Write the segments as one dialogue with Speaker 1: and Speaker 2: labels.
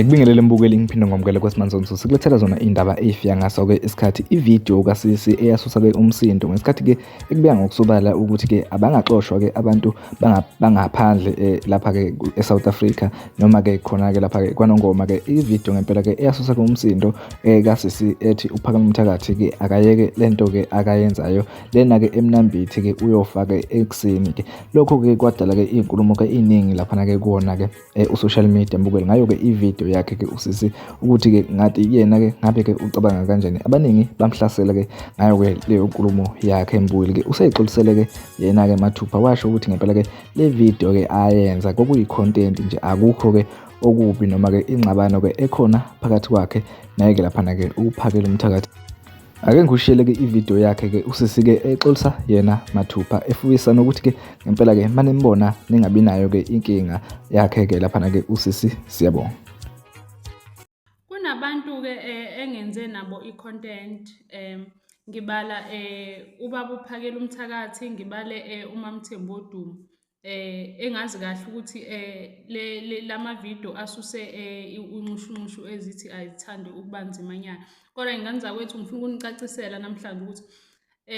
Speaker 1: Ngikubingelele mbukeli ngiphinde ngomukele kwesimanje sikulethela zona indaba ezifika ngaso-ke isikhathi ividiyo kasisi eyasusa-ke umsindo ngesikhathi-ke ekubeka ngokusobala ukuthi-ke abangaxoshwa-ke abantu bangaphandle lapha-ke e-South Africa noma-ke khona-ke lapha-ke kwaNongoma-ke ividiyo ngempela-ke eyasusa-ke umsindo kasisi ethi uPhakamiwe Mthakathi-ke akayeke lento-ke akayenzayo lena-ke eMnambithi-ke uyofa-ke ekuseni-ke. Lokho-ke kwadala-ke iy'nkulumo-ke ey'ningi laphana-ke kuwona-ke u-social media mbukeli ngayo-ke ividiyo yakhe-ke usisi ukuthi-ke ngathi yena-ke ngabe-ke ucabanga kanjani. Abaningi bamhlasela-ke ngayo-ke leyo nkulumo yakhe mbukeli-ke useyixolisele-ke yena-ke Mathupha washo ukuthi ngempela-ke le vidiyo-ke ayenza kwakuyi-content nje akukho-ke okubi noma-ke ingxabano-ke ekhona phakathi kwakhe naye-ke laphana-ke uPhakamiwe Mthakathi. Ake ngikushiyele-ke ividiyo yakhe-ke usisi-ke exolisa yena Mathupha efuyisa nokuthi-ke ngempela-ke manimbona ningabi nayo-ke inkinga yakhe-ke laphana-ke usisi. Siyabonga.
Speaker 2: Kunabantu-ke engenze nabo i-content ngibala ubaba uPhakamiwe Mthakathi, ngibale uMamthembu Wodumo engazi kahle ukuthi lamavidiyo asuse unxushunxushu ezithi ayithandi ukuba nzimanyana. Kodwa nginganizakwethu ngifuna ukunicacisela namhlanje ukuthi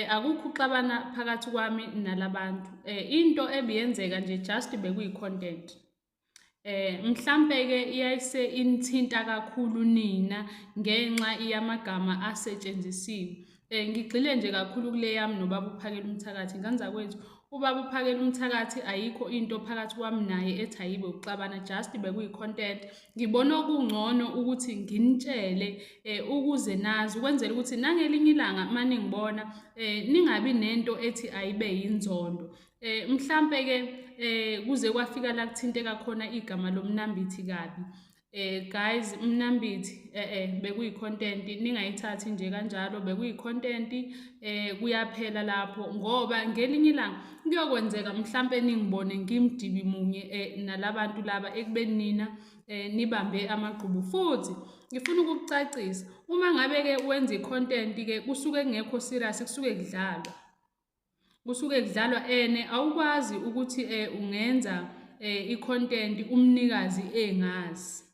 Speaker 2: akukho uxabana phakathi kwami nalabantu. Into ebiyenzeka nje just bekuyi-content. Mhlampe-ke iyayise inithinta kakhulu nina ngenxa yamagama asetshenzisiwe. Ngigxile nje kakhulu kule yami nobaba uPhakamiwe Mthakathi. Nganzakwethu ubaba uPhakamiwe Mthakathi ayikho into phakathi kwami naye ethi ayibe ukuxabana, just bekuyi-content. Ngibona okungcono ukuthi nginitshele ukuze nazi ukwenzela ukuthi nangelinye ilanga maningibona ningabi nento ethi ayibe yinzondo. Mhlampe-ke kuze kwafika la kuthinteka khona igama loMnambithi kabi. Guys, Mnambithi bekuyi-content, ningayithathi nje kanjalo, bekuyi-content kuyaphela lapho ngoba ngelinye ilanga kuyokwenzeka mhlampe ningibone ngimdibi munye nalabantu laba ekubeni nina nibambe amagqubu. Futhi ngifuna ukukucacisa, uma ngabe-ke wenza i-content-ke kusuke kungekho serious, kusuke kudlalwa awukwazi ukuthi ungenza i-content umnikazi engazi.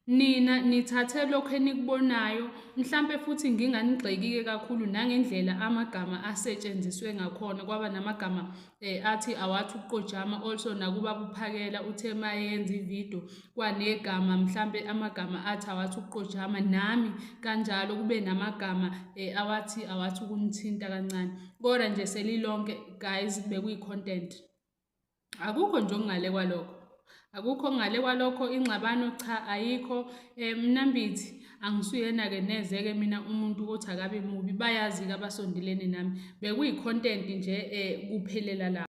Speaker 2: Nina nithathe lokho enikubonayo, mhlampe futhi nginganigxeki-ke kakhulu nangendlela amagama asetshenziswe ngakhona. Kwaba namagama athi awathi ukuqojama, also nakubaba uPhakela uthe mayenza ividiyo kwanegama mhlampe amagama athi awathi ukuqojama, nami kanjalo kube namagama awathi ukunithinta kancane. Kodwa nje selilonke guys bekuyi-content. Akukho nje okungale kwalokho. Akukho ngale kwalokho, ingxabano cha ayikho. Mnambithi angisuyena-ke neze-ke mina umuntu othi akabe mubi, bayazi-ke abasondelene nami. Bekuyi-content nje kuphelela la.